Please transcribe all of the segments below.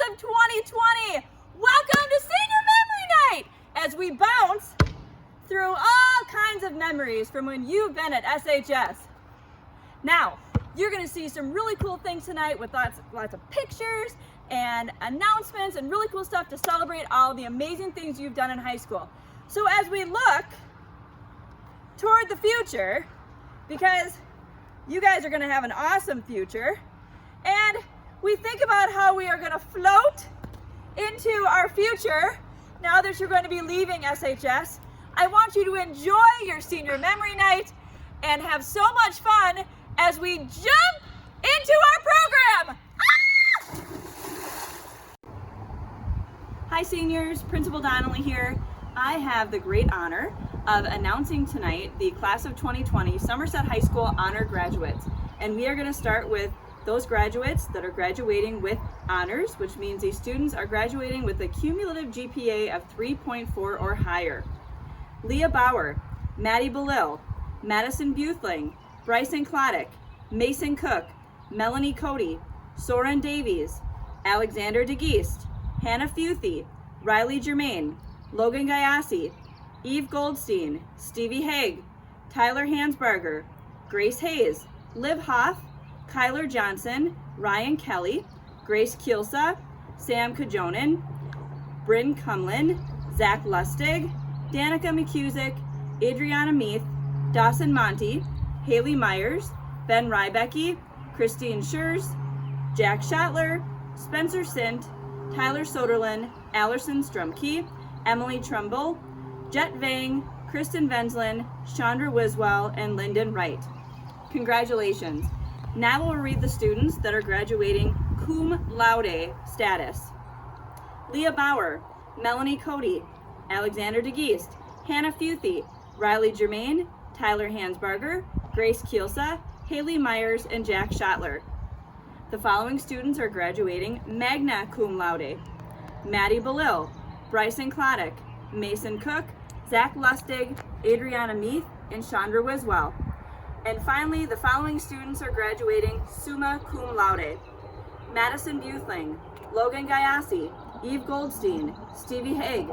of 2020. Welcome to Senior Memory Night as we bounce through all kinds of memories from when you've been at SHS. Now, you're going to see some really cool things tonight with lots of pictures and announcements and really cool stuff to celebrate all the amazing things you've done in high school. So as we look toward the future, because you guys are going to have an awesome future, and we think about how we are going to float into our future now that you're going to be leaving SHS, I want you to enjoy your Senior Memory Night and have so much fun as we jump into our program. Hi seniors, Principal Donnelly here. I have the great honor of announcing tonight the Class of 2020 Somerset High School Honor Graduates. And we are going to start with those graduates that are graduating with honors, which means these students are graduating with a cumulative GPA of 3.4 or higher. Leah Bauer, Maddie Belil, Madison Buthling, Bryson Klodick, Mason Cook, Melanie Cody, Soren Davies, Alexander DeGeast, Hannah Futhy, Riley Germain, Logan Gayassi, Eve Goldstein, Stevie Haig, Tyler Hansberger, Grace Hayes, Liv Hoff, Kyler Johnson, Ryan Kelly, Grace Kielsa, Sam Kajonen, Brynn Cumlin, Zach Lustig, Danica McCusick, Adriana Meath, Dawson Monty, Haley Myers, Ben Rybecki, Christine Schurz, Jack Shotler, Spencer Sint, Tyler Soderlin, Allerson Strumke, Emily Trumbull, Jet Vang, Kristin Vensland, Chandra Wiswell, and Lyndon Wright. Congratulations. Now we'll read the students that are graduating cum laude status. Leah Bauer, Melanie Cody, Alexander DeGeast, Hannah Futhy, Riley Germain, Tyler Hansberger, Grace Kielsa, Haley Myers, and Jack Shotler. The following students are graduating magna cum laude. Maddie Belil, Bryson Klodick, Mason Cook, Zach Lustig, Adriana Meath, and Chandra Wiswell. And finally, the following students are graduating summa cum laude. Madison Buthling, Logan Gayassi, Eve Goldstein, Stevie Haig,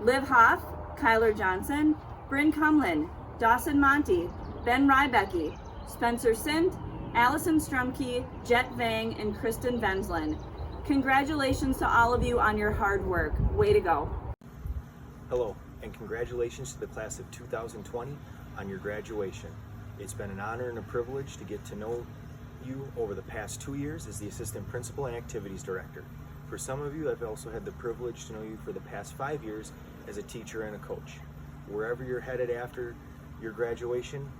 Liv Hoff, Kyler Johnson, Brynn Cumlin, Dawson Monty, Ben Rybecki, Spencer Sint, Allison Strumke, Jet Vang, and Kristen Vensland. Congratulations to all of you on your hard work. Way to go. Hello, and congratulations to the class of 2020 on your graduation. It's been an honor and a privilege to get to know you over the past 2 years as the Assistant Principal and Activities Director. For some of you, I've also had the privilege to know you for the past 5 years as a teacher and a coach. Wherever you're headed after your graduation,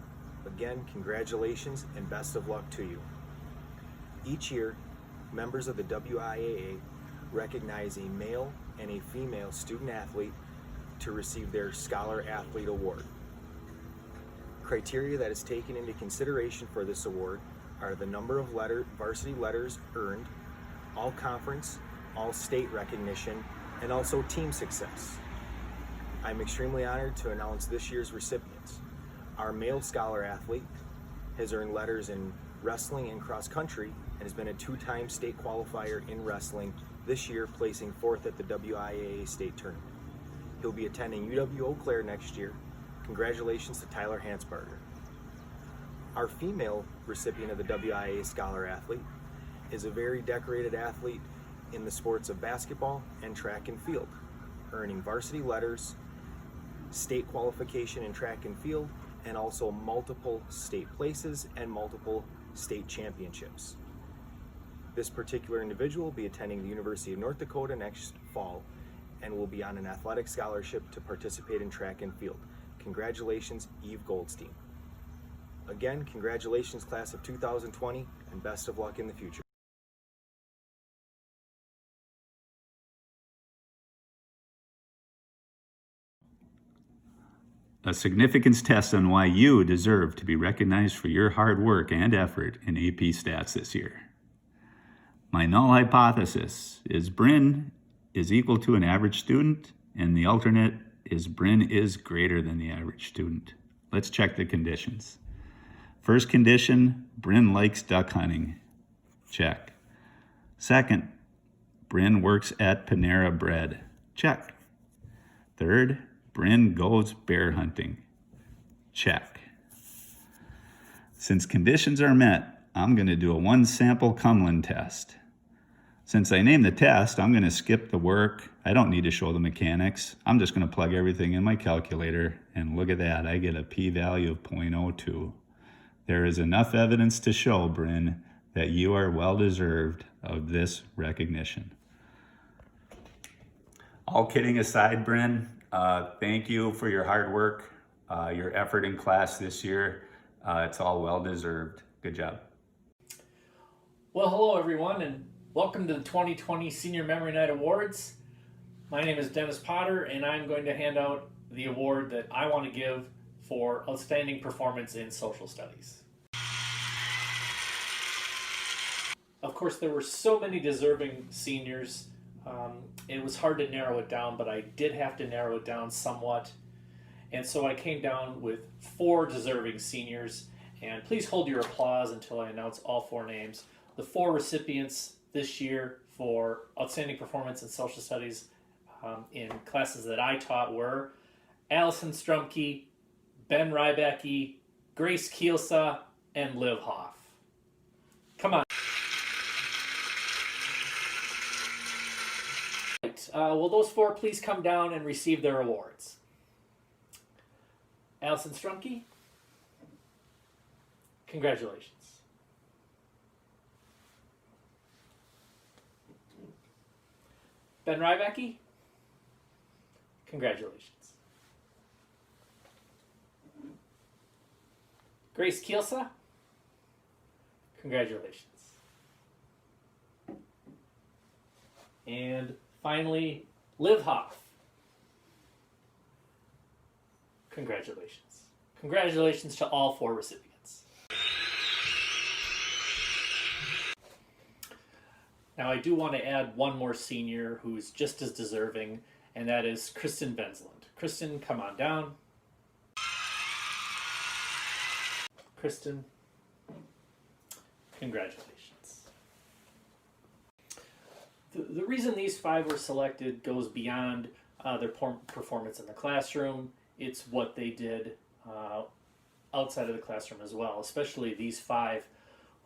again, congratulations and best of luck to you. Each year, members of the WIAA recognize a male and a female student athlete to receive their Scholar Athlete Award. Criteria that is taken into consideration for this award are the number of varsity letters earned, all conference, all state recognition, and also team success. I'm extremely honored to announce this year's recipients. Our male Scholar Athlete has earned letters in wrestling and cross country and has been a 2-time state qualifier in wrestling, this year placing 4th at the WIAA state tournament. He'll be attending UW Eau Claire next year. Congratulations to Tyler Hansberger. Our female recipient of the WIAA Scholar Athlete is a very decorated athlete in the sports of basketball and track and field, earning varsity letters, state qualification in track and field, and also multiple state places and multiple state championships. This particular individual will be attending the University of North Dakota next fall and will be on an athletic scholarship to participate in track and field. Congratulations, Eve Goldstein. Again, congratulations, class of 2020, and best of luck in the future. A significance test on why you deserve to be recognized for your hard work and effort in AP Stats this year. My null hypothesis is Brynn is equal to an average student, and the alternate is Brynn is greater than the average student. Let's check the conditions. First condition, Brynn likes duck hunting. Check. Second, Brynn works at Panera Bread. Check. Third, Brynn goes bear hunting. Check. Since conditions are met, I'm going to do a one sample Cumlin test. Since I named the test, I'm going to skip the work. I don't need to show the mechanics. I'm just going to plug everything in my calculator, and look at that, I get a p-value of 0.02. There is enough evidence to show, Brynn, that you are well-deserved of this recognition. All kidding aside, Brynn, thank you for your hard work, your effort in class this year. It's all well-deserved. Good job. Well, hello everyone, and welcome to the 2020 Senior Memory Night Awards. My name is Dennis Potter, and I'm going to hand out the award that I want to give for Outstanding Performance in Social Studies. Of course, there were so many deserving seniors. It was hard to narrow it down, but I did have to narrow it down somewhat. And so I came down with 4 deserving seniors, and please hold your applause until I announce all 4 names. The 4 recipients this year for Outstanding Performance in Social Studies in classes that I taught were Allison Strumke, Ben Rybacke, Grace Kielsa, and Liv Hoff. Come on. Will those 4 please come down and receive their awards? Allison Strumke, congratulations. Ben Rybacke, congratulations. Grace Kielsa, congratulations. And finally, Liv Hoff, congratulations. Congratulations to all 4 recipients. Now I do want to add one more senior who's just as deserving, and that is Kristin Vensland. Kristen, come on down. Kristen, congratulations. The reason these 5 were selected goes beyond their performance in the classroom. It's what they did outside of the classroom as well, especially these 5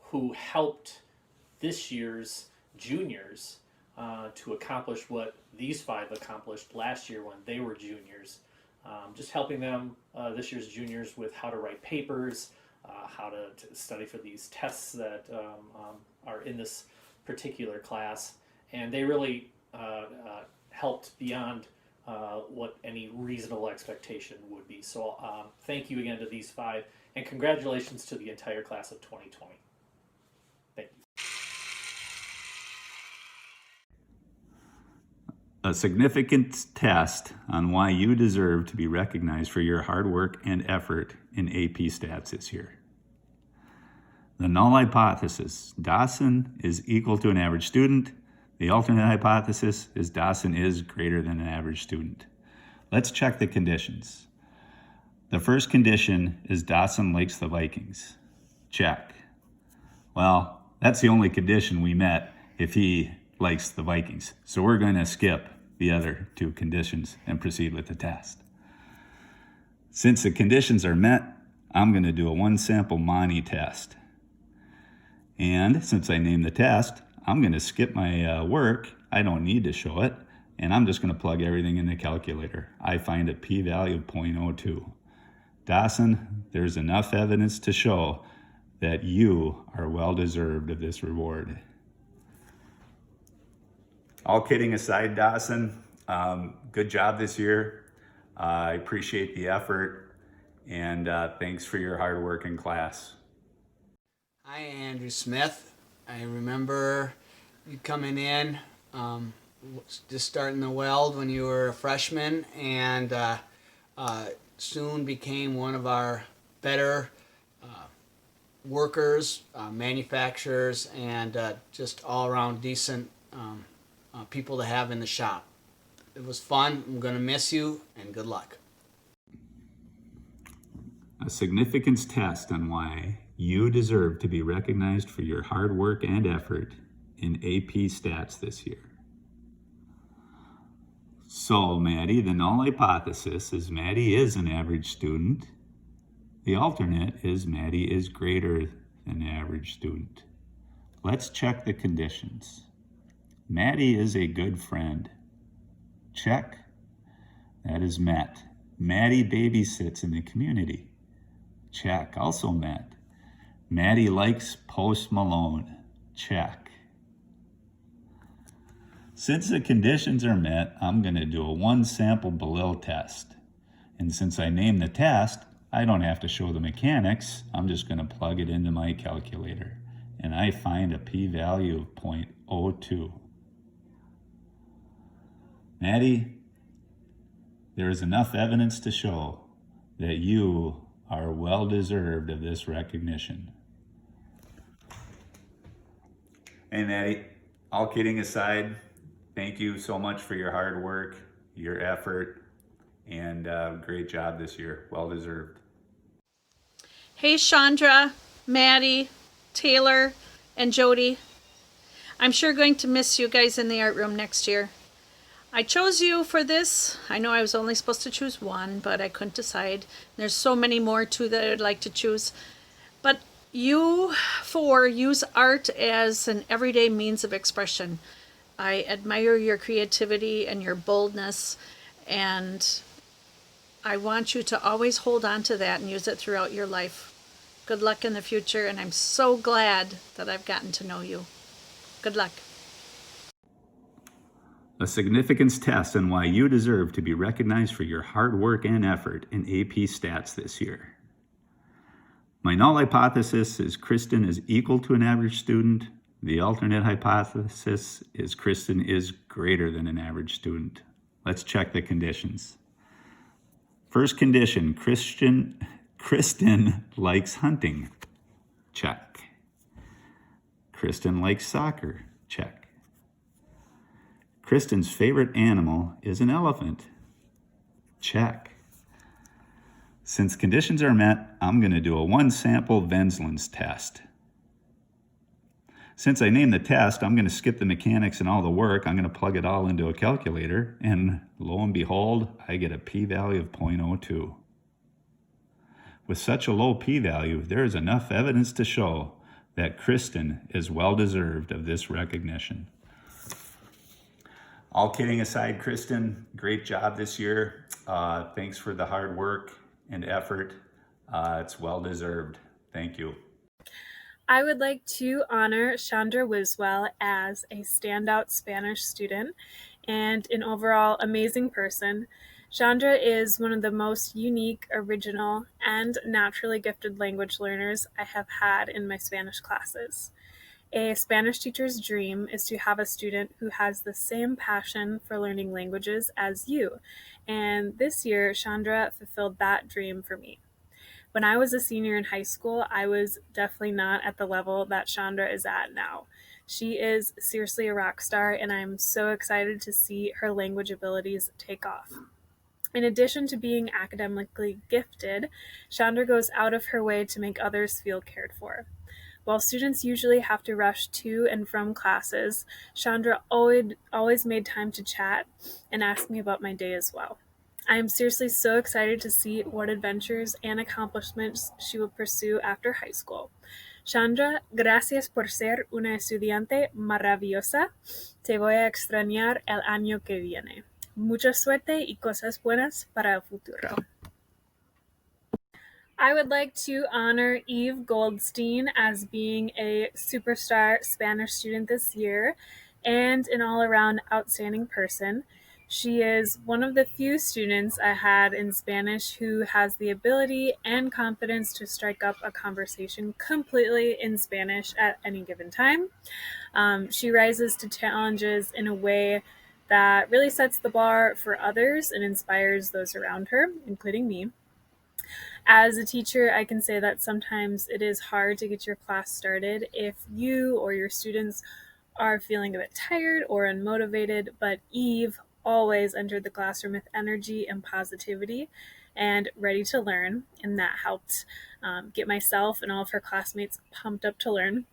who helped this year's juniors to accomplish what these 5 accomplished last year when they were juniors. Just helping them, this year's juniors, with how to write papers, how to study for these tests that are in this particular class. And they really helped beyond what any reasonable expectation would be. So thank you again to these 5, and congratulations to the entire class of 2020. Thank you. A significant test on why you deserve to be recognized for your hard work and effort in AP Stats this year. The null hypothesis, Dawson is equal to an average student. The alternate hypothesis is Dawson is greater than an average student. Let's check the conditions. The first condition is Dawson likes the Vikings. Check. Well, that's the only condition we met if he likes the Vikings. So we're going to skip the other 2 conditions and proceed with the test. Since the conditions are met, I'm going to do a one sample Monty test. And since I named the test, I'm going to skip my work. I don't need to show it. And I'm just going to plug everything in the calculator. I find a p-value of 0.02. Dawson, there's enough evidence to show that you are well deserved of this reward. All kidding aside, Dawson, good job this year. I appreciate the effort, and thanks for your hard work in class. Hi, Andrew Smith. I remember you coming in, just starting the weld when you were a freshman, and soon became one of our better workers, manufacturers, and just all-around decent people to have in the shop. It was fun. I'm going to miss you, and good luck. A significance test on why you deserve to be recognized for your hard work and effort in AP Stats this year. So, Maddie, the null hypothesis is Maddie is an average student. The alternate is Maddie is greater than average student. Let's check the conditions. Maddie is a good friend. Check. That is met. Maddie babysits in the community. Check. Also met. Maddie likes Post Malone. Check. Since the conditions are met, I'm going to do a one sample Balil test. And since I named the test, I don't have to show the mechanics. I'm just going to plug it into my calculator. And I find a p-value of 0.02. Maddie, there is enough evidence to show that you are well deserved of this recognition. Hey Maddie, all kidding aside, thank you so much for your hard work, your effort, and great job this year. Well deserved. Hey Chandra, Maddie, Taylor, and Jody. I'm sure going to miss you guys in the art room next year. I chose you for this. I know I was only supposed to choose one, but I couldn't decide. There's so many more too that I'd like to choose. But you four use art as an everyday means of expression. I admire your creativity and your boldness, and I want you to always hold on to that and use it throughout your life. Good luck in the future, and I'm so glad that I've gotten to know you. Good luck. A significance test on why you deserve to be recognized for your hard work and effort in AP Stats this year. My null hypothesis is Kristen is equal to an average student. The alternate hypothesis is Kristen is greater than an average student. Let's check the conditions. First condition, Kristen likes hunting. Check. Kristen likes soccer. Check. Kristen's favorite animal is an elephant. Check. Since conditions are met, I'm going to do a one sample Vensland's test. Since I named the test, I'm going to skip the mechanics and all the work. I'm going to plug it all into a calculator, and lo and behold, I get a p-value of 0.02. With such a low p-value, there is enough evidence to show that Kristen is well deserved of this recognition. All kidding aside, Kristen, great job this year. Thanks for the hard work and effort. It's well deserved. Thank you. I would like to honor Chandra Wiswell as a standout Spanish student and an overall amazing person. Chandra is one of the most unique, original, and naturally gifted language learners I have had in my Spanish classes. A Spanish teacher's dream is to have a student who has the same passion for learning languages as you, and this year Chandra fulfilled that dream for me. When I was a senior in high school, I was definitely not at the level that Chandra is at now. She is seriously a rock star, and I'm so excited to see her language abilities take off. In addition to being academically gifted, Chandra goes out of her way to make others feel cared for. While students usually have to rush to and from classes, Chandra always made time to chat and ask me about my day as well. I am seriously so excited to see what adventures and accomplishments she will pursue after high school. Chandra, gracias por ser una estudiante maravillosa. Te voy a extrañar el año que viene. Mucha suerte y cosas buenas para el futuro. I would like to honor Eve Goldstein as being a superstar Spanish student this year and an all-around outstanding person. She is one of the few students I had in Spanish who has the ability and confidence to strike up a conversation completely in Spanish at any given time. She rises to challenges in a way that really sets the bar for others and inspires those around her, including me. As a teacher, I can say that sometimes it is hard to get your class started if you or your students are feeling a bit tired or unmotivated, but Eve always entered the classroom with energy and positivity and ready to learn, and that helped get myself and all of her classmates pumped up to learn.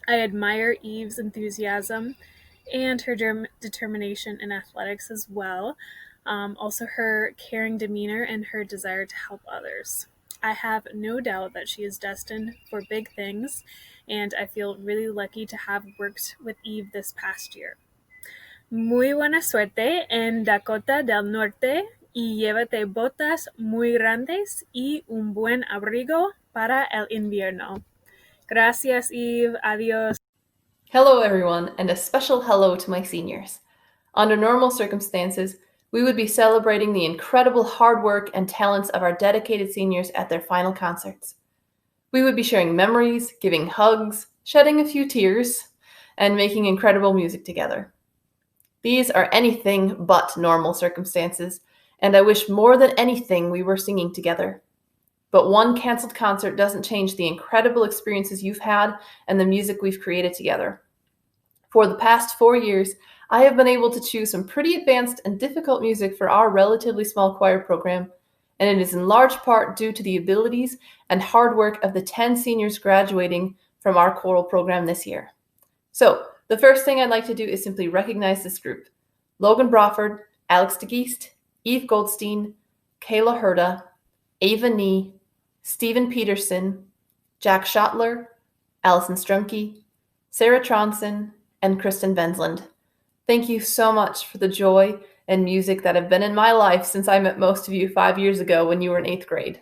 I admire Eve's enthusiasm and her determination in athletics as well. Also, her caring demeanor and her desire to help others. I have no doubt that she is destined for big things, and I feel really lucky to have worked with Eve this past year. Muy buena suerte en Dakota del Norte y llévate botas muy grandes y un buen abrigo para el invierno. Gracias, Eve. Adios. Hello, everyone, and a special hello to my seniors. Under normal circumstances, we would be celebrating the incredible hard work and talents of our dedicated seniors at their final concerts. We would be sharing memories, giving hugs, shedding a few tears, and making incredible music together. These are anything but normal circumstances, and I wish more than anything we were singing together. But one canceled concert doesn't change the incredible experiences you've had and the music we've created together. For the past 4 years, I have been able to choose some pretty advanced and difficult music for our relatively small choir program, and it is in large part due to the abilities and hard work of the 10 seniors graduating from our choral program this year. So, the first thing I'd like to do is simply recognize this group. Logan Brawford, Alex Geast, Eve Goldstein, Kayla Herta, Ava Nee, Stephen Peterson, Jack Shotler, Allison Strumke, Sarah Tronson, and Kristen Vensland. Thank you so much for the joy and music that have been in my life since I met most of you 5 years ago when you were in 8th grade.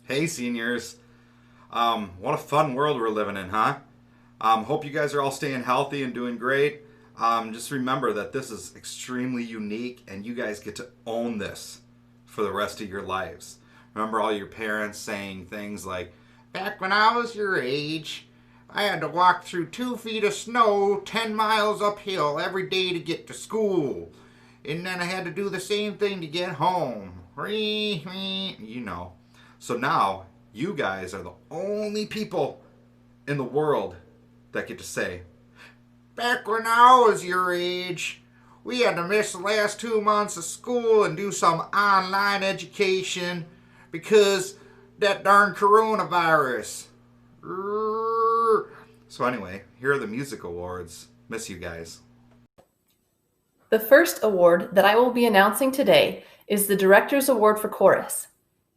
Hey seniors, what a fun world we're living in, huh? Hope you guys are all staying healthy and doing great. Just remember that this is extremely unique and you guys get to own this for the rest of your lives. Remember all your parents saying things like, back when I was your age, I had to walk through 2 feet of snow 10 miles uphill every day to get to school. And then I had to do the same thing to get home. You know. So now, you guys are the only people in the world that get to say, back when I was your age, we had to miss the last 2 months of school and do some online education because that darn coronavirus. So anyway, here are the music awards. Miss you guys. The first award that I will be announcing today is the Director's Award for Chorus.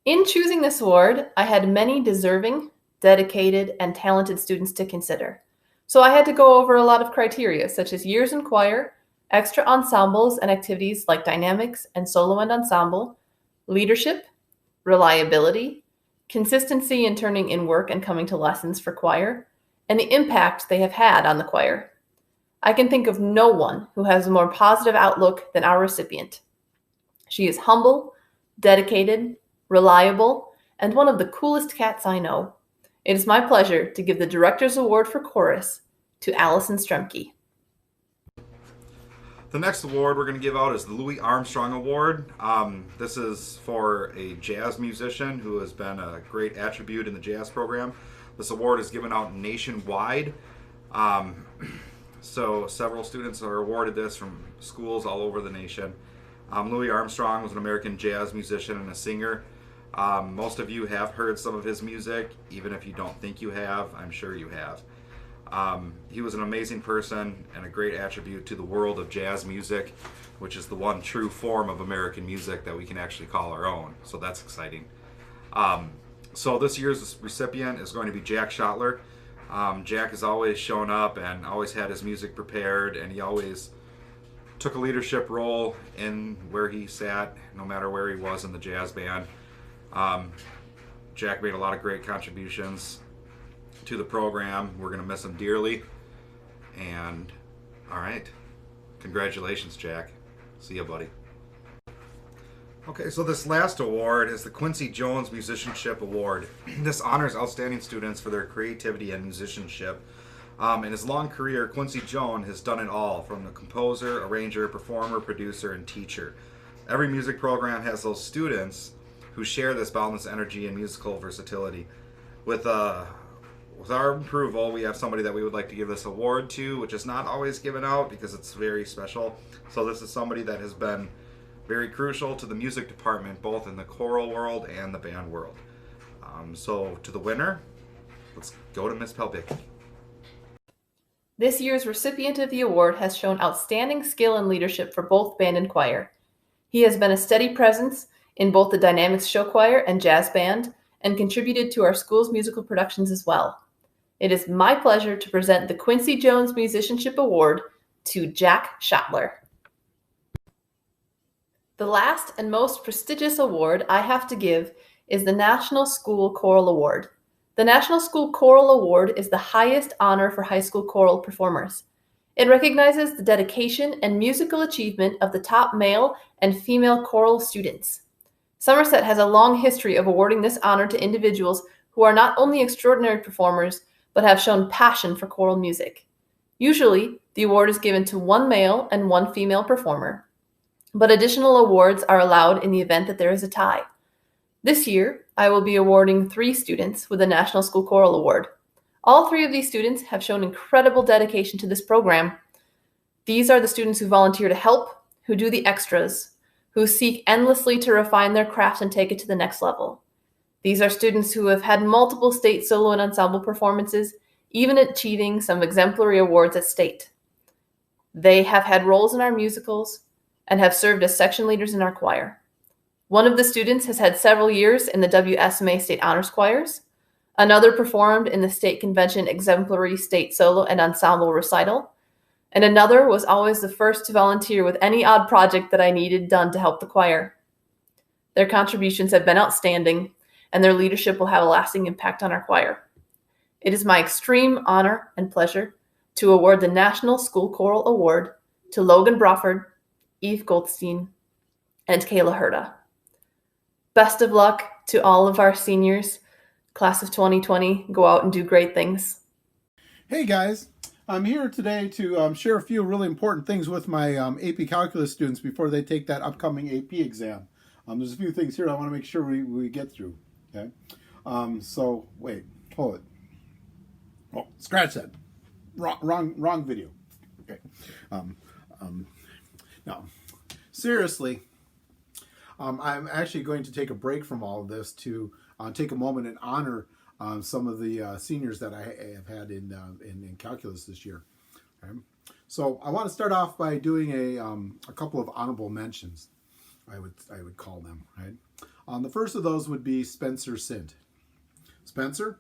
In choosing this award, I had many deserving, dedicated, and talented students to consider. So I had to go over a lot of criteria, such as years in choir, extra ensembles and activities like dynamics and solo and ensemble, leadership, reliability, consistency in turning in work and coming to lessons for choir, and the impact they have had on the choir. I can think of no one who has a more positive outlook than our recipient. She is humble, dedicated, reliable, and one of the coolest cats I know. It is my pleasure to give the Director's Award for Chorus to Allison Strumke. The next award we're going to give out is the Louis Armstrong Award. This is for a jazz musician who has been a great attribute in the jazz program. This award is given out nationwide. So several students are awarded this from schools all over the nation. Louis Armstrong was an American jazz musician and a singer. Most of you have heard some of his music. Even if you don't think you have, I'm sure you have. He was an amazing person and a great attribute to the world of jazz music, which is the one true form of American music that we can actually call our own. So that's exciting. So this year's recipient is going to be Jack Shotler. Jack has always shown up and always had his music prepared, and he always took a leadership role in where he sat, no matter where he was in the jazz band. Jack made a lot of great contributions to the program. We're going to miss him dearly. And, all right. Congratulations, Jack. See ya, buddy. Okay, so this last award is the Quincy Jones Musicianship Award. This honors outstanding students for their creativity and musicianship. In his long career, Quincy Jones has done it all, from the composer, arranger, performer, producer, and teacher. Every music program has those students who share this boundless energy and musical versatility. With our approval, we have somebody that we would like to give this award to, which is not always given out because it's very special. So this is somebody that has been very crucial to the music department, both in the choral world and the band world. So to the winner, let's go to Miss Pelbick. This year's recipient of the award has shown outstanding skill and leadership for both band and choir. He has been a steady presence in both the Dynamics Show Choir and Jazz Band and contributed to our school's musical productions as well. It is my pleasure to present the Quincy Jones Musicianship Award to Jack Shotler. The last and most prestigious award I have to give is the National School Choral Award. The National School Choral Award is the highest honor for high school choral performers. It recognizes the dedication and musical achievement of the top male and female choral students. Somerset has a long history of awarding this honor to individuals who are not only extraordinary performers, but have shown passion for choral music. Usually, the award is given to one male and one female performer, but additional awards are allowed in the event that there is a tie. This year, I will be awarding 3 students with the National School Choral Award. All 3 of these students have shown incredible dedication to this program. These are the students who volunteer to help, who do the extras, who seek endlessly to refine their craft and take it to the next level. These are students who have had multiple state solo and ensemble performances, even achieving some exemplary awards at state. They have had roles in our musicals and have served as section leaders in our choir. One of the students has had several years in the WSMA State Honors Choirs. Another performed in the State Convention Exemplary State Solo and Ensemble Recital. And another was always the first to volunteer with any odd project that I needed done to help the choir. Their contributions have been outstanding, and their leadership will have a lasting impact on our choir. It is my extreme honor and pleasure to award the National School Choral Award to Logan Brawford, Eve Goldstein, and Kayla Herta. Best of luck to all of our seniors. Class of 2020, go out and do great things. Hey guys, I'm here today to share a few really important things with my AP Calculus students before they take that upcoming AP exam. There's a few things here I want to make sure we get through. Okay, so wait, hold it. Oh, scratch that. Wrong video. Okay. Now, seriously, I'm actually going to take a break from all of this to take a moment and honor some of the seniors that I have had in calculus this year. Okay? So I want to start off by doing a couple of honorable mentions. I would call them. Right. The first of those would be Spencer Sint. Spencer,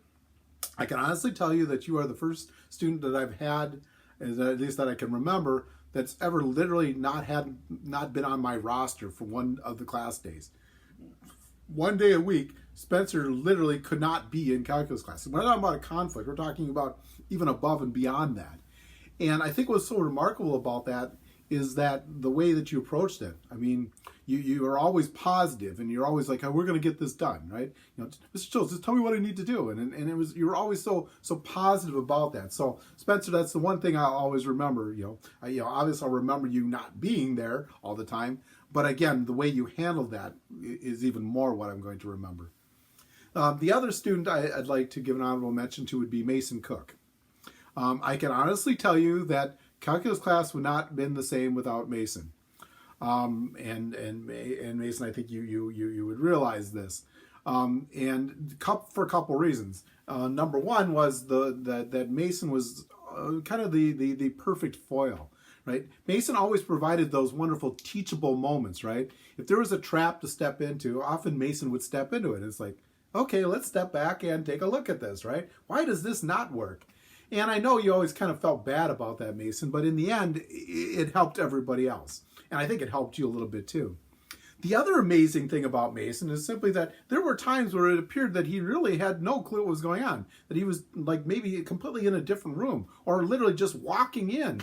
I can honestly tell you that you are the first student that I've had, at least that I can remember, that's ever literally not been on my roster for one of the class days. One day a week, Spencer literally could not be in calculus class. We're not talking about a conflict. We're talking about even above and beyond that. And I think what's so remarkable about that is that the way that you approached it. I mean, you are always positive, and you're always like, oh, we're going to get this done, right? You know, Mr. Schultz, just tell me what I need to do. And you were always so positive about that. So Spencer, that's the one thing I'll always remember. Obviously I'll remember you not being there all the time, but again, the way you handled that is even more what I'm going to remember. The other student I'd like to give an honorable mention to would be Mason Cook. I can honestly tell you that calculus class would not have been the same without Mason. And Mason, I think you would realize this. And for a couple reasons. Number one was that Mason was kind of the perfect foil, right? Mason always provided those wonderful teachable moments, right? If there was a trap to step into, often Mason would step into it. It's like, okay, let's step back and take a look at this, right? Why does this not work? And I know you always kind of felt bad about that, Mason, but in the end, it helped everybody else. And I think it helped you a little bit too. The other amazing thing about Mason is simply that there were times where it appeared that he really had no clue what was going on, that he was like maybe completely in a different room or literally just walking in.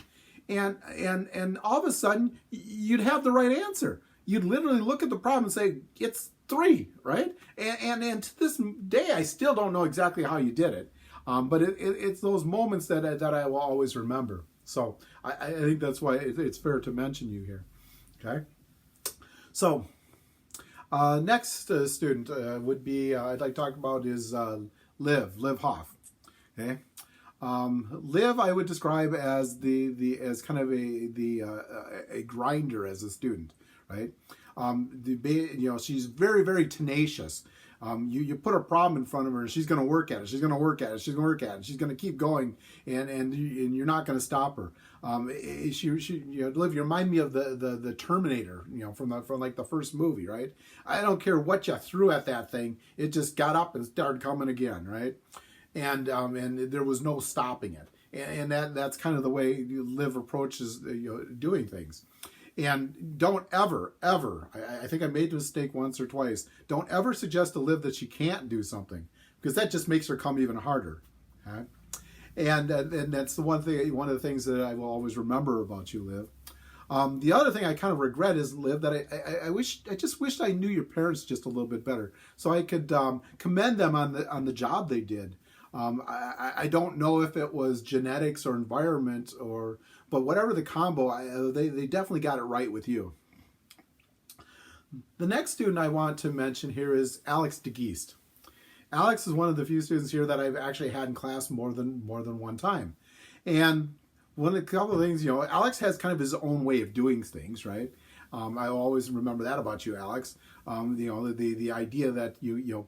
And all of a sudden, you'd have the right answer. You'd literally look at the problem and say, it's 3, right? And to this day, I still don't know exactly how you did it. But it's those moments that I will always remember. So I think that's why it's fair to mention you here. Okay. So next student would be I'd like to talk about is Liv Hoff. Okay. Liv I would describe as as kind of a grinder as a student, right? She's very, very tenacious. You put a problem in front of her, and she's going to work at it. She's going to work at it. She's going to work at it. She's going to keep going, and you're not going to stop her. Liv, you remind me of the Terminator, from like the first movie, right? I don't care what you threw at that thing, it just got up and started coming again, right? And there was no stopping it. And that's kind of the way Liv approaches doing things. And don't ever, I think I made the mistake once or twice, don't ever suggest to Liv that she can't do something, because that just makes her come even harder. Okay? And that's one of the things that I will always remember about you, Liv. The other thing I kind of regret is, Liv, that I just wished I knew your parents just a little bit better, so I could commend them on the job they did. I don't know if it was genetics or environment, but whatever the combo, they definitely got it right with you. The next student I want to mention here is Alex Geast. Alex is one of the few students here that I've actually had in class more than one time. And a couple of things, Alex has kind of his own way of doing things, right? I always remember that about you, Alex. The idea that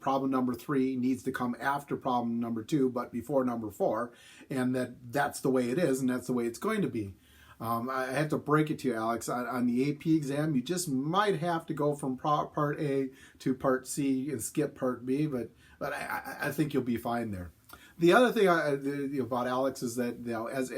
problem number 3 needs to come after problem number 2, but before number 4, and that's the way it is, and that's the way it's going to be. I have to break it to you, Alex. On the AP exam, you just might have to go from part A to part C and skip part B, but I think you'll be fine there. The other thing about Alex is that as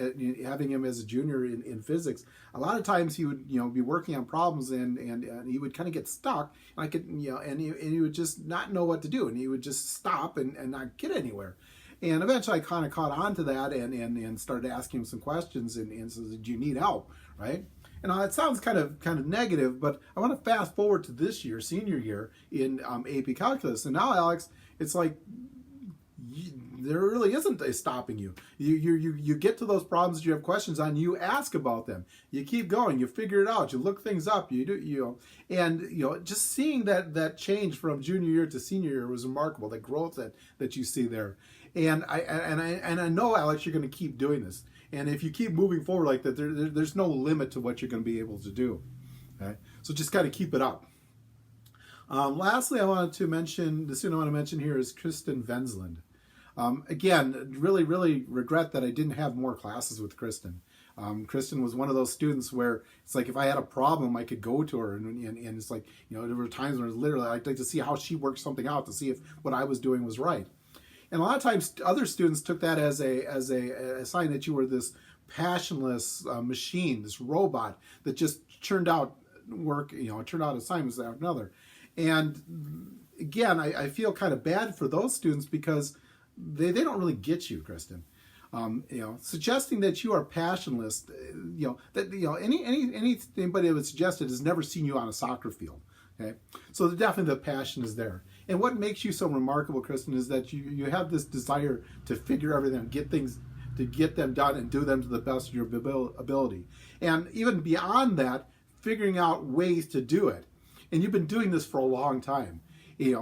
having him as a junior in physics, a lot of times he would be working on problems and he would kind of get stuck, and he would just not know what to do, and he would just stop and not get anywhere. And eventually I kind of caught on to that and started asking him some questions and said, "Do you need help?" Right? And it sounds kind of negative, but I want to fast forward to this year, senior year in AP Calculus, and now, Alex, it's like there really isn't a stopping you. You get to those problems that you have questions on, you ask about them, you keep going, you figure it out, you look things up, just seeing that change from junior year to senior year was remarkable. The growth that you see there, and I know, Alex, you're going to keep doing this, and if you keep moving forward like that, there's no limit to what you're going to be able to do. Okay, so just got to keep it up. Lastly, the student I want to mention here is Kristin Vensland. Again, really regret that I didn't have more classes with Kristin. Kristin was one of those students where it's like if I had a problem, I could go to her, and it's like, there were times where literally I'd like to see how she worked something out to see if what I was doing was right. And a lot of times other students took that as a sign that you were this passionless machine, this robot that just churned out work, churned out assignments after another. And again, I feel kind of bad for those students because they don't really get you, Kristin. Suggesting that you are passionless, anybody that would suggest it has never seen you on a soccer field. Okay, so definitely the passion is there. And what makes you so remarkable, Kristin, is that you have this desire to figure everything out, get them done and do them to the best of your ability. And even beyond that, figuring out ways to do it. And you've been doing this for a long time.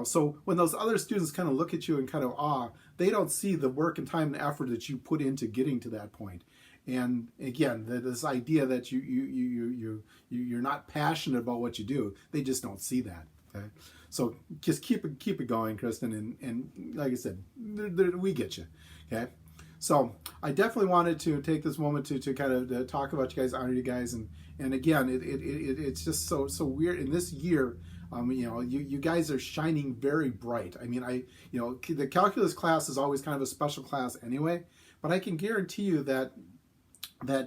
So when those other students kind of look at you and kind of awe, they don't see the work and time and effort that you put into getting to that point. And again, this idea that you're not passionate about what you do, they just don't see that. Okay, so just keep it going, Kristin, and like I said, we get you. Okay, so I definitely wanted to take this moment to kind of talk about you guys, honor you guys, and again, it's just so weird in this year. You guys are shining very bright. I mean, the calculus class is always kind of a special class anyway, but I can guarantee you that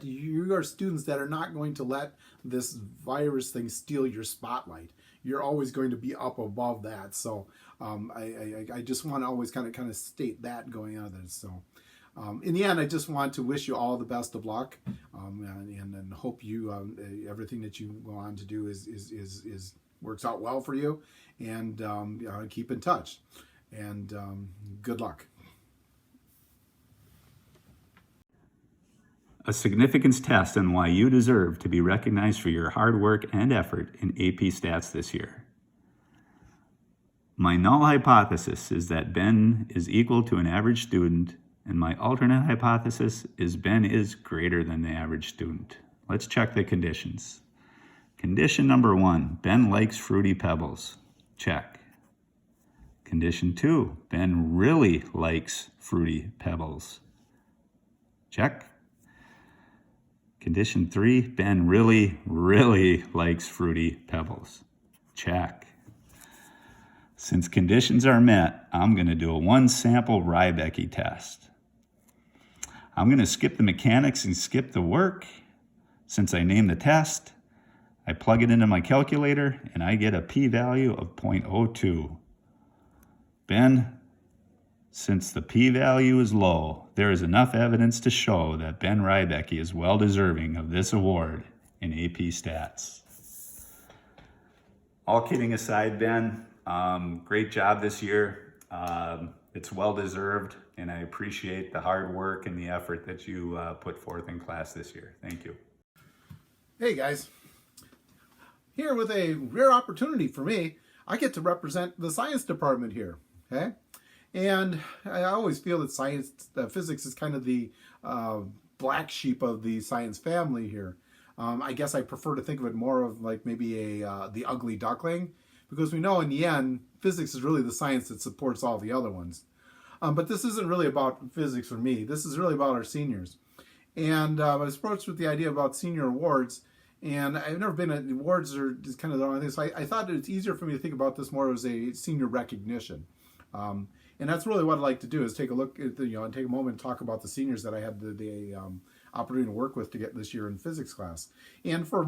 you are students that are not going to let this virus thing steal your spotlight. You're always going to be up above that. So I just want to always kind of state that going on there. So in the end, I just want to wish you all the best of luck, and hope you everything that you go on to do is works out well for you, and keep in touch, and good luck. A significance test on why you deserve to be recognized for your hard work and effort in AP Stats this year. My null hypothesis is that Ben is equal to an average student, and my alternate hypothesis is Ben is greater than the average student. Let's check the conditions. Condition number 1, Ben likes Fruity Pebbles. Check. Condition 2, Ben really likes fruity pebbles. Check. Condition 3, Ben really likes fruity pebbles. Check. Since conditions are met, I'm going to do a 1-sample Rybecke test. I'm going to skip the mechanics and skip the work. Since I named the test, I plug it into my calculator and I get a p-value of 0.02. Ben, since the p-value is low, there is enough evidence to show that Ben Rybecke is well deserving of this award in AP Stats. All kidding aside, Ben, great job this year. It's well deserved, and I appreciate the hard work and the effort that you put forth in class this year. Thank you. Hey guys, here with a rare opportunity for me, I get to represent the science department here, okay? And I always feel that physics is kind of the black sheep of the science family here. I guess I prefer to think of it more of like maybe the ugly duckling, because we know in the end, physics is really the science that supports all the other ones. But this isn't really about physics for me. This is really about our seniors. And I was approached with the idea about senior awards, and I've never been at awards or just kind of the wrong thing. So I thought it's easier for me to think about this more as a senior recognition. And that's really what I'd like to do, is take a look at and take a moment and talk about the seniors that I had the opportunity to work with to get this year in physics class. And for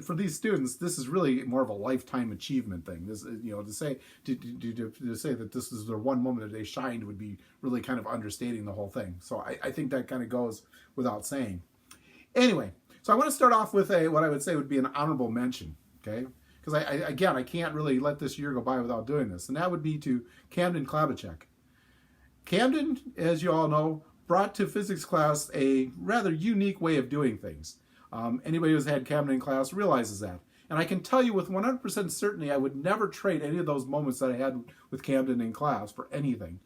for these students, this is really more of a lifetime achievement thing. This, to say that this is their one moment that they shined would be really kind of understating the whole thing. So I think that kind of goes without saying. Anyway, so I want to start off with what I would say would be an honorable mention, okay? Because I can't really let this year go by without doing this, and that would be to Camden Klabichek. Camden, as you all know, brought to physics class a rather unique way of doing things. Anybody who's had Camden in class realizes that. And I can tell you with 100% certainty I would never trade any of those moments that I had with Camden in class for anything,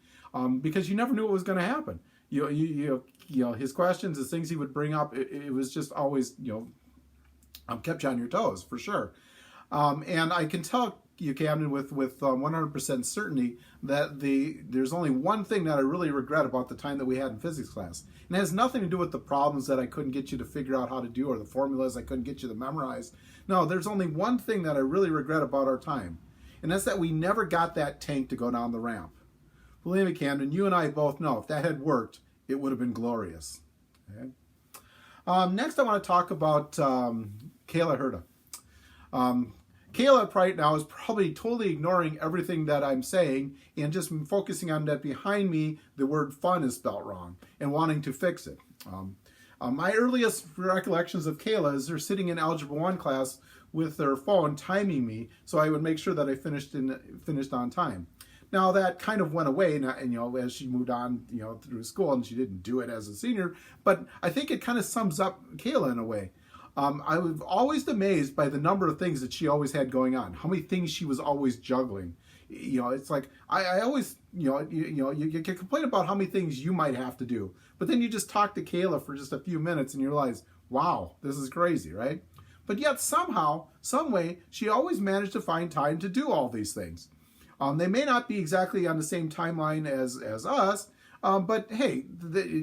because you never knew what was going to happen. His questions, his things he would bring up, it was just always, kept you on your toes, for sure. And I can tell you, Camden, with 100% certainty that there's only one thing that I really regret about the time that we had in physics class. And it has nothing to do with the problems that I couldn't get you to figure out how to do or the formulas I couldn't get you to memorize. No, there's only one thing that I really regret about our time. And that's that we never got that tank to go down the ramp. Believe me, Camden, you and I both know if that had worked, it would have been glorious. Okay? Next, I want to talk about Kayla Herta. Kayla right now is probably totally ignoring everything that I'm saying and just focusing on that behind me the word fun is spelled wrong and wanting to fix it. My earliest recollections of Kayla is her sitting in Algebra 1 class with her phone timing me so I would make sure that I finished on time. Now that kind of went away, and as she moved on, through school, and she didn't do it as a senior. But I think it kind of sums up Kayla in a way. I was always amazed by the number of things that she always had going on. How many things she was always juggling. It's like I always, you can complain about how many things you might have to do, but then you just talk to Kayla for just a few minutes and you realize, wow, this is crazy, right? But yet somehow, some way, she always managed to find time to do all these things. They may not be exactly on the same timeline as us, but hey,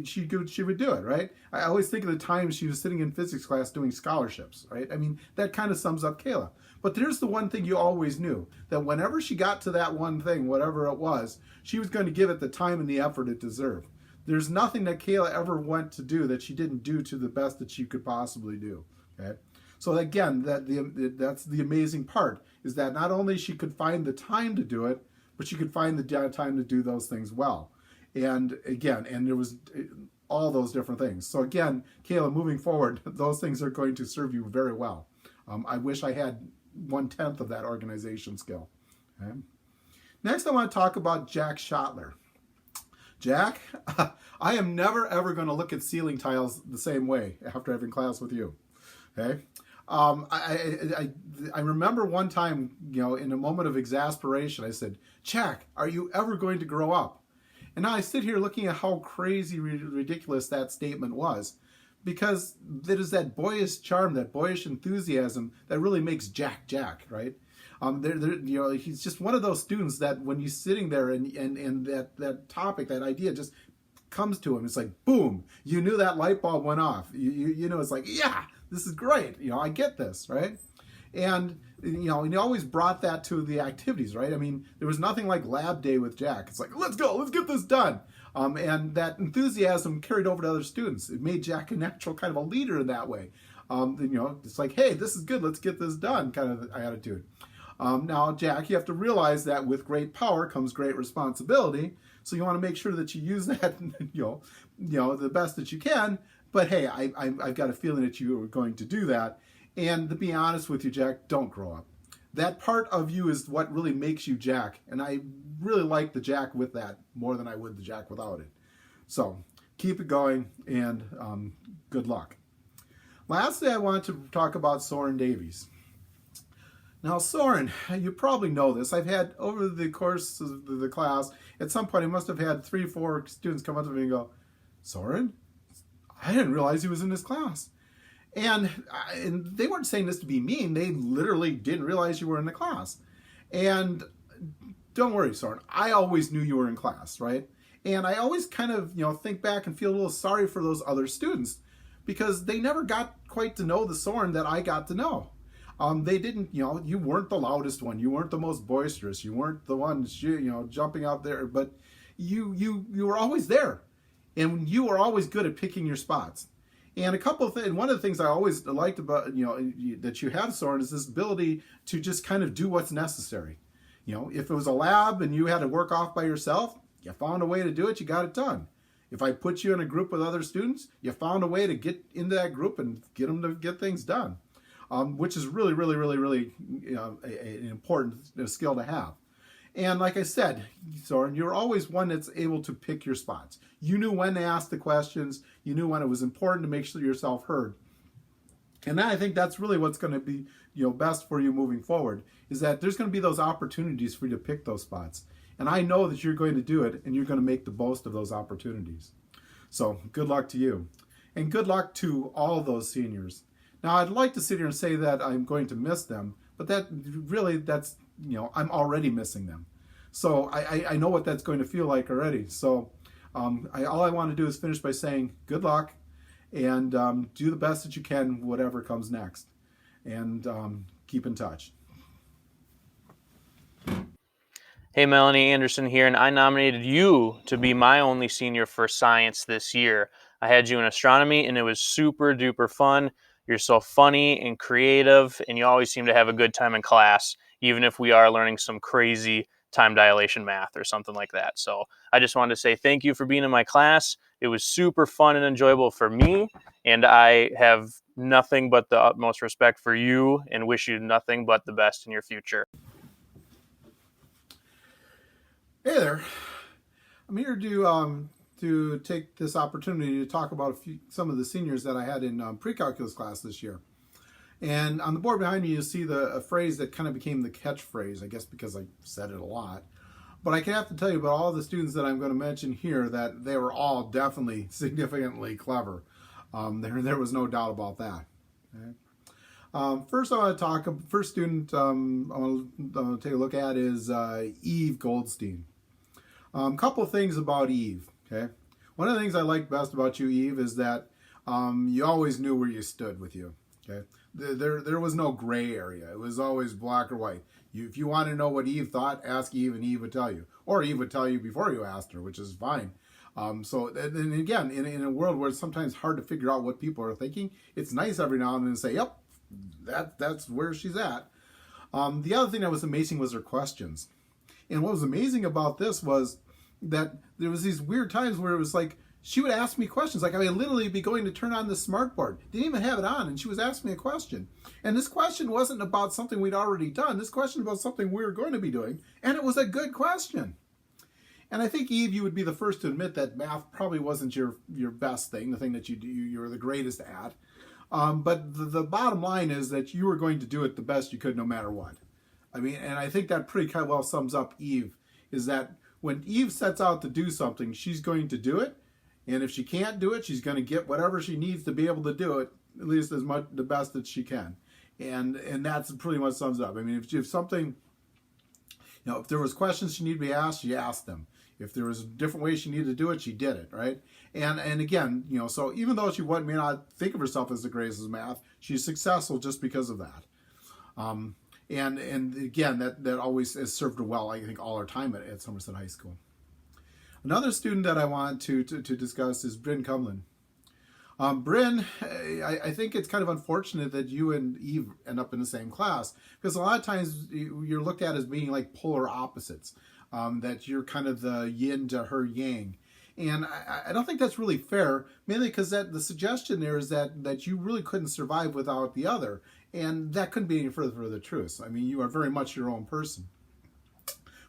she would do it, right? I always think of the times she was sitting in physics class doing scholarships, right? I mean, that kind of sums up Kayla. But there's the one thing you always knew, that whenever she got to that one thing, whatever it was, she was going to give it the time and the effort it deserved. There's nothing that Kayla ever went to do that she didn't do to the best that she could possibly do, okay? So again, that's the amazing part, is that not only she could find the time to do it, but she could find the time to do those things well. And again, there was all those different things. So again, Kayla, moving forward, those things are going to serve you very well. I wish I had 1/10 of that organization skill. Okay? Next, I want to talk about Jack Shotler. Jack, I am never ever going to look at ceiling tiles the same way after having class with you. Okay? I remember one time, in a moment of exasperation, I said, Jack, are you ever going to grow up? And now I sit here looking at how crazy ridiculous that statement was, because it is that boyish charm, that boyish enthusiasm that really makes Jack, right? He's just one of those students that when you're sitting there and that topic, that idea just comes to him. It's like, boom, you knew that light bulb went off. You know, it's like, yeah, this is great. I get this, right? And, he always brought that to the activities, right? I mean, there was nothing like lab day with Jack. It's like, let's go, let's get this done. And that enthusiasm carried over to other students. It made Jack a natural kind of a leader in that way. It's like, hey, this is good, let's get this done kind of attitude. Now, Jack, you have to realize that with great power comes great responsibility. So you want to make sure that you use that, the best that you can. But hey, I've got a feeling that you are going to do that. And to be honest with you, Jack, don't grow up. That part of you is what really makes you Jack. And I really like the Jack with that more than I would the Jack without it. So keep it going and good luck. Lastly, I want to talk about Soren Davies. Now, Soren, you probably know this. I've had, over the course of the class, at some point I must have had 3 or 4 students come up to me and go, Soren, I didn't realize he was in this class. And they weren't saying this to be mean. They literally didn't realize you were in the class. And don't worry, Soren. I always knew you were in class, right? And I always kind of, think back and feel a little sorry for those other students because they never got quite to know the Soren that I got to know. They didn't, you weren't the loudest one. You weren't the most boisterous. You weren't the one, jumping out there. But you were always there. And you were always good at picking your spots. And one of the things I always liked about, that you have, Soren, is this ability to just kind of do what's necessary. If it was a lab and you had to work off by yourself, you found a way to do it, you got it done. If I put you in a group with other students, you found a way to get into that group and get them to get things done, which is really, really, really, really an important skill to have. And like I said, Soren, you're always one that's able to pick your spots. You knew when to ask the questions. You knew when it was important to make sure yourself heard. And I think that's really what's going to be, best for you moving forward, is that there's going to be those opportunities for you to pick those spots. And I know that you're going to do it, and you're going to make the most of those opportunities. So good luck to you. And good luck to all those seniors. Now, I'd like to sit here and say that I'm going to miss them, but that's I'm already missing them. So I know what that's going to feel like already. So all I want to do is finish by saying good luck and do the best that you can, whatever comes next. And keep in touch. Hey, Melanie Anderson here, and I nominated you to be my only senior for science this year. I had you in astronomy, and it was super duper fun. You're so funny and creative, and you always seem to have a good time in class, even if we are learning some crazy time dilation math or something like that. So I just wanted to say thank you for being in my class. It was super fun and enjoyable for me, and I have nothing but the utmost respect for you and wish you nothing but the best in your future. Hey there. I'm here to take this opportunity to talk about some of the seniors that I had in pre-calculus class this year. And on the board behind me, you see a phrase that kind of became the catchphrase, I guess because I said it a lot. But I can have to tell you about all the students that I'm going to mention here that they were all definitely significantly clever. There was no doubt about that. Okay. First, first student I want to take a look at is Eve Goldstein. Couple of things about Eve. Okay. One of the things I like best about you, Eve, is that you always knew where you stood with you. Okay. There was no gray area. It was always black or white. If you want to know what Eve thought, ask Eve and Eve would tell you. Or Eve would tell you before you asked her, which is fine. So, and again, in a world where it's sometimes hard to figure out what people are thinking, it's nice every now and then to say, yep, that's where she's at. The other thing that was amazing was her questions. And what was amazing about this was that there was these weird times where it was like, she would ask me questions. Like I would literally be going to turn on the smartboard. Didn't even have it on, and she was asking me a question. And this question wasn't about something we'd already done. This question was about something we were going to be doing, and it was a good question. And I think, Eve, you would be the first to admit that math probably wasn't your best thing, the thing that you're the greatest at. But the bottom line is that you were going to do it the best you could no matter what. I mean, and I think that pretty kind of well sums up Eve, is that when Eve sets out to do something, she's going to do it. And if she can't do it, she's going to get whatever she needs to be able to do it, at least as much the best that she can. And that's pretty much sums it up. I mean, if something, if there was questions she needed to be asked, she asked them. If there was a different way she needed to do it, she did it, right? And again, so even though she may not think of herself as the greatest in math, she's successful just because of that. And again, that always has served her well, I think, all her time at Somerset High School. Another student that I want to discuss is Brynn Cumlin. Brynn, I think it's kind of unfortunate that you and Eve end up in the same class, because a lot of times you're looked at as being like polar opposites, that you're kind of the yin to her yang. And I don't think that's really fair, mainly because the suggestion there is that you really couldn't survive without the other. And that couldn't be any further from the truth. I mean, you are very much your own person.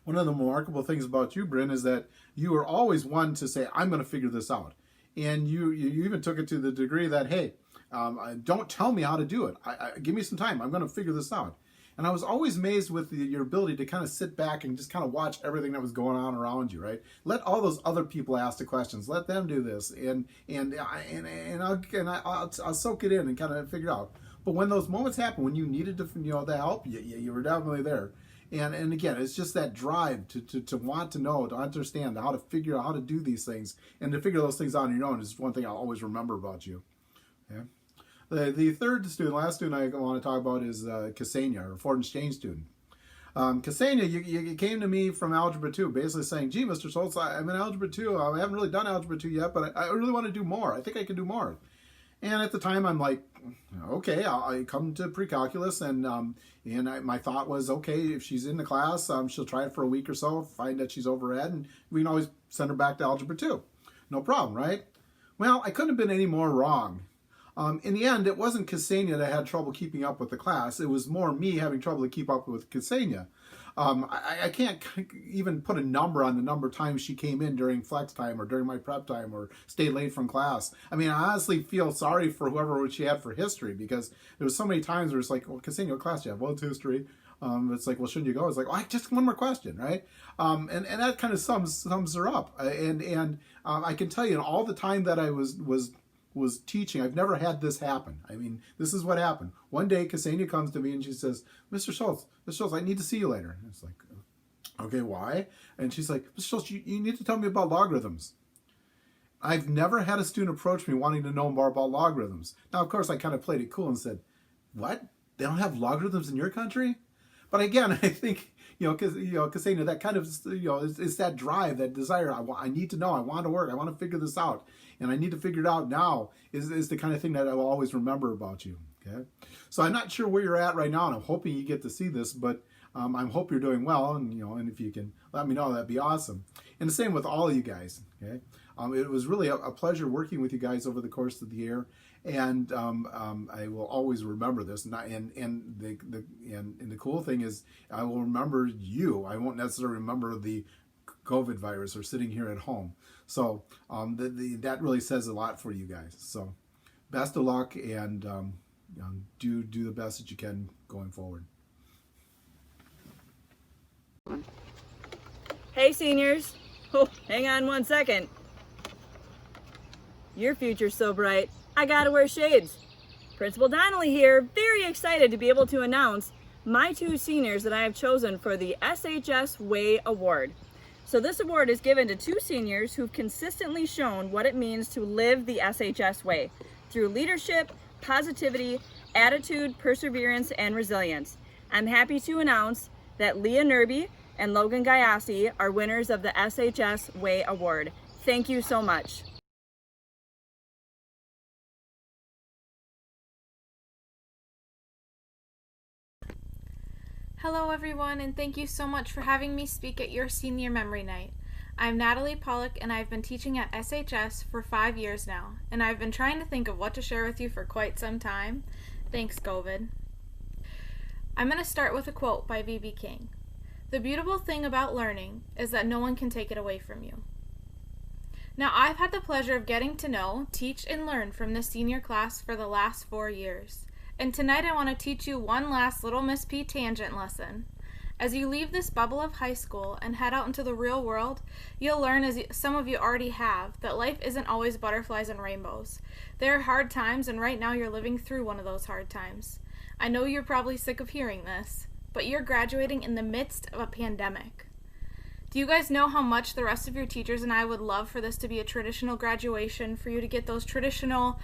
One of the remarkable things about you, Brynn, is that you are always one to say, I'm going to figure this out. And you even took it to the degree that, hey, don't tell me how to do it. Give me some time. I'm going to figure this out. And I was always amazed with your ability to kind of sit back and just kind of watch everything that was going on around you, right? Let all those other people ask the questions. Let them do this, and I'll soak it in and kind of figure it out. But when those moments happen, when you needed to, the help, you were definitely there. And again, it's just that drive to want to know, to understand how to figure out how to do these things, and to figure those things out on your own is one thing I'll always remember about you. Okay. The third student, last student I want to talk about is Cassania, or foreign exchange student. Cassania, you came to me from Algebra 2, basically saying, gee, Mr. Solz, I'm in Algebra 2. I haven't really done Algebra 2 yet, but I really want to do more. I think I can do more. And at the time, I'm like, okay, I come to pre-calculus, and my thought was, okay, if she's in the class, she'll try it for a week or so, find that she's overread, and we can always send her back to Algebra 2. No problem, right? Well, I couldn't have been any more wrong. In the end, it wasn't Cassania that had trouble keeping up with the class. It was more me having trouble to keep up with Cassania. I can't even put a number on the number of times she came in during flex time or during my prep time or stayed late from class. I mean, I honestly feel sorry for whoever she had for history, because there was so many times where it's like, well, Cassania, what class do you have? Well, it's history. It's like, well, shouldn't you go? It's like, oh, just one more question, right? And that kind of sums her up. And I can tell you, in all the time that I was teaching, I've never had this happen. I mean, this is what happened. One day, Cassania comes to me and she says, Mr. Solz, I need to see you later. And it's like, okay, why? And she's like, Mr. Solz, you need to tell me about logarithms. I've never had a student approach me wanting to know more about logarithms. Now, of course, I kind of played it cool and said, what? They don't have logarithms in your country? But again, I think, Cassania, that kind of, is that drive, that desire. I need to know. I want to work. I want to figure this out. And I need to figure it out now is the kind of thing that I will always remember about you. Okay. So I'm not sure where you're at right now, and I'm hoping you get to see this, but I hope you're doing well. And, and if you can let me know, that'd be awesome. And the same with all of you guys. Okay. It was really a pleasure working with you guys over the course of the year. And I will always remember this. And the cool thing is, I will remember you. I won't necessarily remember the COVID virus or sitting here at home. So that really says a lot for you guys. So best of luck, and do the best that you can going forward. Hey, seniors. Oh, hang on one second. Your future's so bright, I gotta wear shades. Principal Donnelly here, very excited to be able to announce my two seniors that I have chosen for the SHS Way Award. So this award is given to two seniors who've consistently shown what it means to live the SHS way through leadership, positivity, attitude, perseverance, and resilience. I'm happy to announce that Leah Nerby and Logan Gayassi are winners of the SHS Way Award. Thank you so much. Hello everyone, and thank you so much for having me speak at your senior memory night. I'm Natalie Pollock, and I've been teaching at SHS for 5 years now, and I've been trying to think of what to share with you for quite some time. Thanks, COVID. I'm going to start with a quote by V.B. King. The beautiful thing about learning is that no one can take it away from you. Now, I've had the pleasure of getting to know, teach, and learn from the senior class for the last 4 years. And tonight I want to teach you one last Little Miss P tangent lesson. As you leave this bubble of high school and head out into the real world, you'll learn, as some of you already have, that life isn't always butterflies and rainbows. There are hard times, and right now you're living through one of those hard times. I know you're probably sick of hearing this, but you're graduating in the midst of a pandemic. Do you guys know how much the rest of your teachers and I would love for this to be a traditional graduation, for you to get those traditional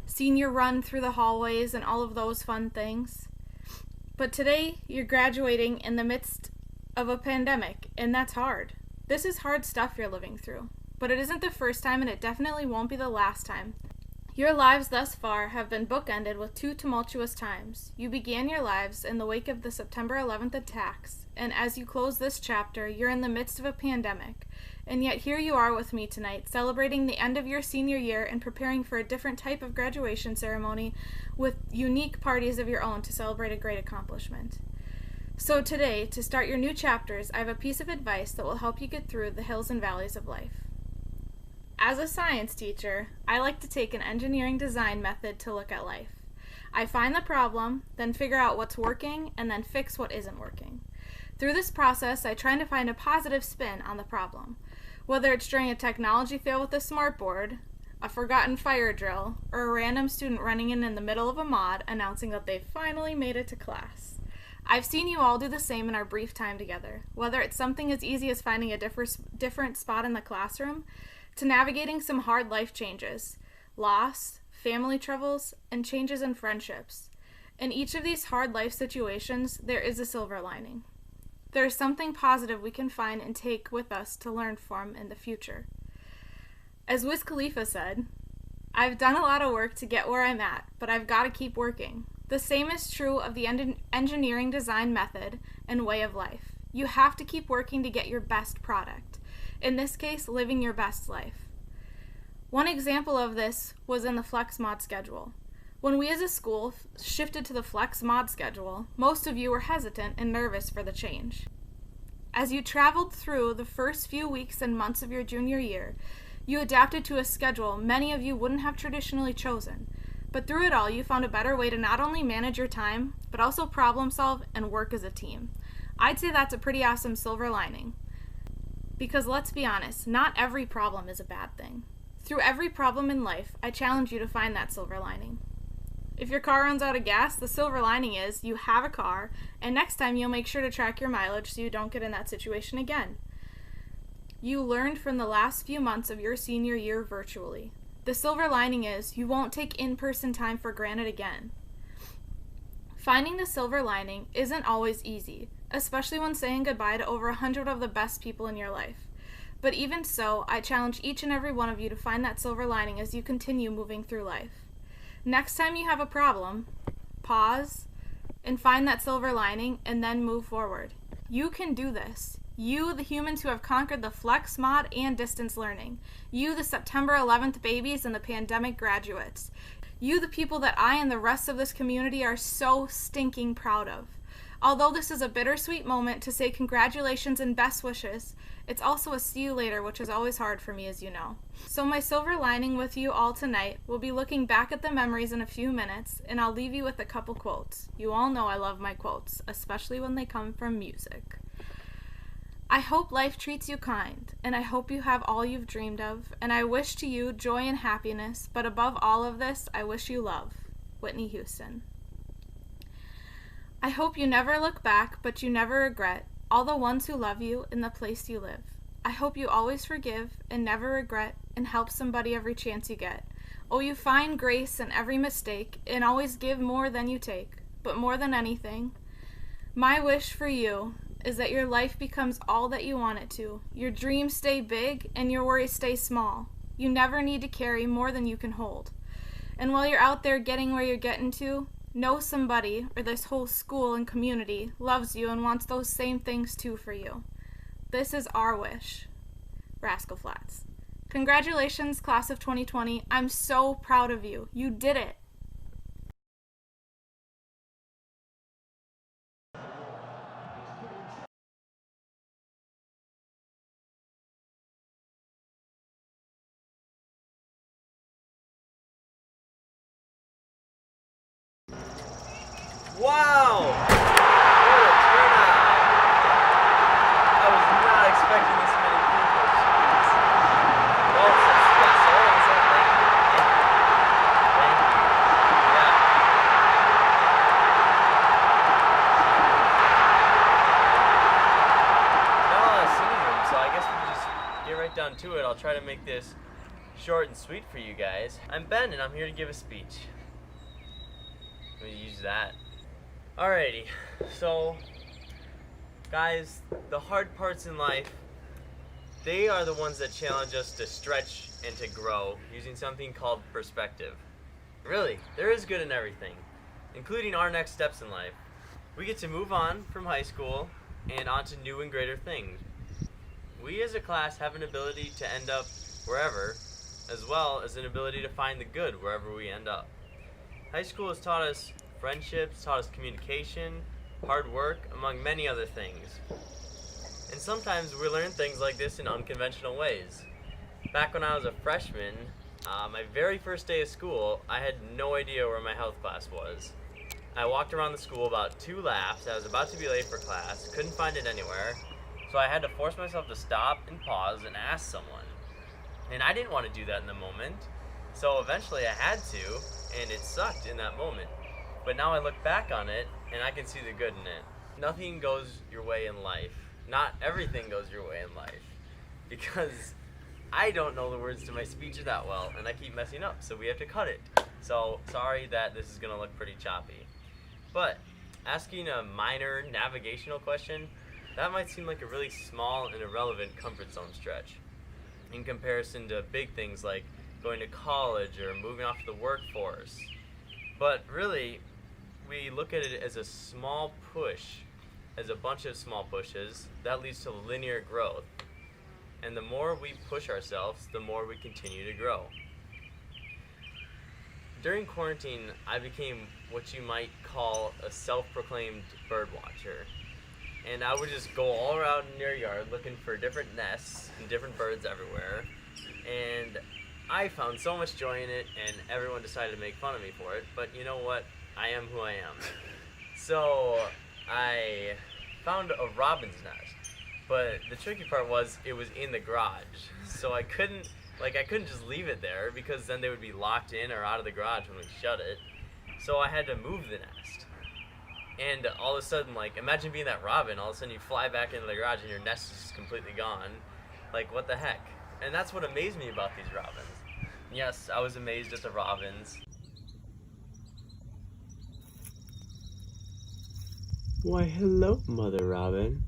senior run through the hallways and all of those fun things? But today, you're graduating in the midst of a pandemic, and that's hard. This is hard stuff you're living through, but it isn't the first time, and it definitely won't be the last time. Your lives thus far have been bookended with 2 tumultuous times. You began your lives in the wake of the September 11th attacks, and as you close this chapter, you're in the midst of a pandemic. And yet here you are with me tonight, celebrating the end of your senior year and preparing for a different type of graduation ceremony with unique parties of your own to celebrate a great accomplishment. So today, to start your new chapters, I have a piece of advice that will help you get through the hills and valleys of life. As a science teacher, I like to take an engineering design method to look at life. I find the problem, then figure out what's working, and then fix what isn't working. Through this process, I try to find a positive spin on the problem. Whether it's during a technology fail with a smartboard, a forgotten fire drill, or a random student running in the middle of a mod announcing that they finally made it to class. I've seen you all do the same in our brief time together, whether it's something as easy as finding a different spot in the classroom, to navigating some hard life changes, loss, family troubles, and changes in friendships. In each of these hard life situations, there is a silver lining. There is something positive we can find and take with us to learn from in the future. As Wiz Khalifa said, I've done a lot of work to get where I'm at, but I've got to keep working. The same is true of the engineering design method and way of life. You have to keep working to get your best product. In this case, living your best life. One example of this was in the Flex Mod schedule. When we as a school shifted to the Flex Mod schedule, most of you were hesitant and nervous for the change. As you traveled through the first few weeks and months of your junior year, you adapted to a schedule many of you wouldn't have traditionally chosen. But through it all, you found a better way to not only manage your time, but also problem solve and work as a team. I'd say that's a pretty awesome silver lining. Because let's be honest, not every problem is a bad thing. Through every problem in life, I challenge you to find that silver lining. If your car runs out of gas, the silver lining is you have a car, and next time you'll make sure to track your mileage so you don't get in that situation again. You learned from the last few months of your senior year virtually. The silver lining is you won't take in-person time for granted again. Finding the silver lining isn't always easy, especially when saying goodbye to over 100 of the best people in your life. But even so, I challenge each and every one of you to find that silver lining as you continue moving through life. Next time you have a problem, pause and find that silver lining and then move forward. You can do this. You, the humans who have conquered the Flex Mod and distance learning. You, the September 11th babies and the pandemic graduates. You, the people that I and the rest of this community are so stinking proud of. Although this is a bittersweet moment to say congratulations and best wishes, it's also a see you later, which is always hard for me, as you know. So my silver lining with you all tonight will be looking back at the memories in a few minutes, and I'll leave you with a couple quotes. You all know I love my quotes, especially when they come from music. I hope life treats you kind, and I hope you have all you've dreamed of, and I wish to you joy and happiness, but above all of this, I wish you love. Whitney Houston. I hope you never look back, but you never regret all the ones who love you in the place you live. I hope you always forgive and never regret and help somebody every chance you get. Oh, you find grace in every mistake and always give more than you take. But more than anything, my wish for you is that your life becomes all that you want it to. Your dreams stay big and your worries stay small. You never need to carry more than you can hold. And while you're out there getting where you're getting to, know somebody, or this whole school and community, loves you and wants those same things too for you. This is our wish. Rascal Flatts. Congratulations, class of 2020. I'm so proud of you. You did it. Wow! What a turnout! I was not expecting this many people. Jeez. Well, since you got Solz, so thank you. Thank you. Yeah. make this short and sweet for you guys. I'm Ben, and I'm here to give a speech. Let me use that. Alrighty, so guys, the hard parts in life, they are the ones that challenge us to stretch and to grow using something called perspective. Really, there is good in everything, including our next steps in life. We get to move on from high school and on to new and greater things. We as a class have an ability to end up wherever, as well as an ability to find the good wherever we end up. High school has taught us friendships, taught us communication, hard work, among many other things. And sometimes we learn things like this in unconventional ways. Back when I was a freshman, my very first day of school, I had no idea where my health class was. I walked around the school about 2 laps. I was about to be late for class, couldn't find it anywhere, so I had to force myself to stop and pause and ask someone. And I didn't want to do that in the moment, so eventually I had to, and it sucked in that moment. But now I look back on it, and I can see the good in it. Nothing goes your way in life. Not everything goes your way in life, because I don't know the words to my speech that well, and I keep messing up, so we have to cut it. So sorry that this is gonna look pretty choppy. But asking a minor navigational question, that might seem like a really small and irrelevant comfort zone stretch in comparison to big things like going to college or moving off to the workforce. But really, we look at it as a small push, as a bunch of small pushes, that leads to linear growth. And the more we push ourselves, the more we continue to grow. During quarantine, I became what you might call a self-proclaimed bird watcher. And I would just go all around in your yard looking for different nests and different birds everywhere. And I found so much joy in it, and everyone decided to make fun of me for it. But you know what? I am who I am. So I found a robin's nest. But the tricky part was it was in the garage. So I couldn't just leave it there, because then they would be locked in or out of the garage when we shut it. So I had to move the nest. And all of a sudden, imagine being that robin, all of a sudden you fly back into the garage and your nest is just completely gone. Like, what the heck? And that's what amazed me about these robins. Yes, I was amazed at the robins. Why, hello, Mother Robin.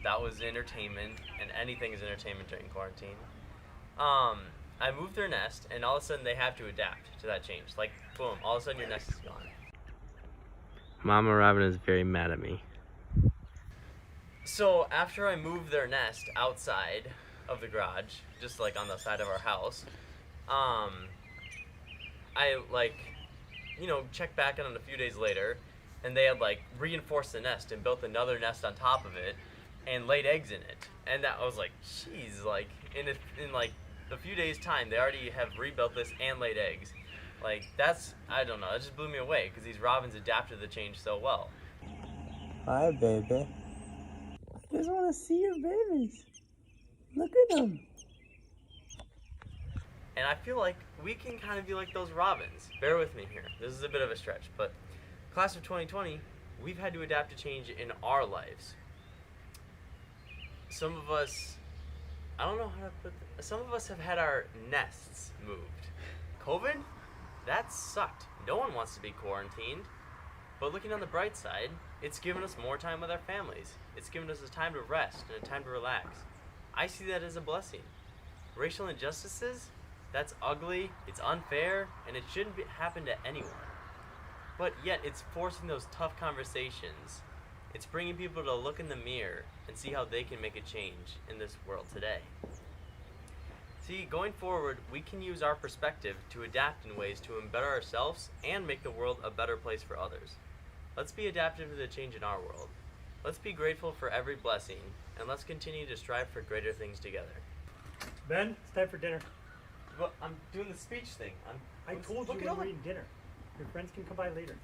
That was entertainment, and anything is entertainment during quarantine. I moved their nest, and all of a sudden they have to adapt to that change. Like, boom, all of a sudden your nest is gone. Mama Robin is very mad at me. So after I moved their nest outside of the garage, just like on the side of our house, I checked back on it a few days later, and they had reinforced the nest and built another nest on top of it and laid eggs in it. And that I was like, geez, in a few days time they already have rebuilt this and laid eggs. That's, I don't know, that just blew me away, because these robins adapted to the change so well. Hi, baby. I just want to see your babies. Look at them. And I feel like we can kind of be like those robins. Bear with me here. This is a bit of a stretch, but class of 2020, we've had to adapt to change in our lives. Some of us, I don't know how to put this, some of us have had our nests moved. COVID? That sucked. No one wants to be quarantined. But looking on the bright side, it's given us more time with our families. It's given us a time to rest and a time to relax. I see that as a blessing. Racial injustices? That's ugly, it's unfair, and it shouldn't happen to anyone. But yet it's forcing those tough conversations. It's bringing people to look in the mirror and see how they can make a change in this world today. See, going forward, we can use our perspective to adapt in ways to better ourselves and make the world a better place for others. Let's be adaptive to the change in our world. Let's be grateful for every blessing, and let's continue to strive for greater things together. Ben, it's time for dinner. But I'm doing the speech thing. I told you we're eating dinner. Your friends can come by later.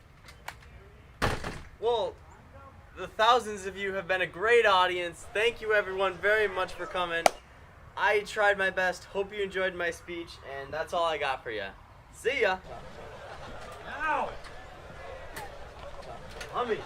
Well, the thousands of you have been a great audience. Thank you everyone very much for coming. I tried my best. Hope you enjoyed my speech, and that's all I got for you. See ya. Ow! Hummy.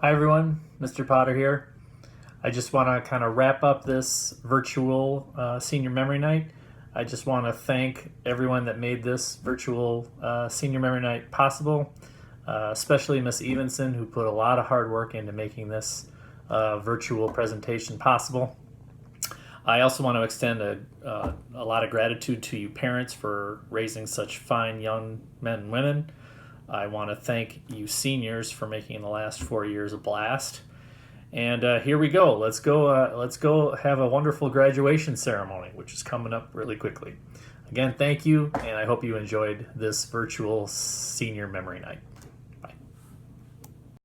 Hi everyone, Mr. Potter here. I just want to kind of wrap up this virtual senior memory night. I just want to thank everyone that made this virtual senior memory night possible, especially Miss Evenson, who put a lot of hard work into making this virtual presentation possible. I also want to extend a lot of gratitude to you parents for raising such fine young men and women. I want to thank you seniors for making the last 4 years a blast. And here we go. Let's go have a wonderful graduation ceremony, which is coming up really quickly. Again, thank you, and I hope you enjoyed this virtual senior memory night.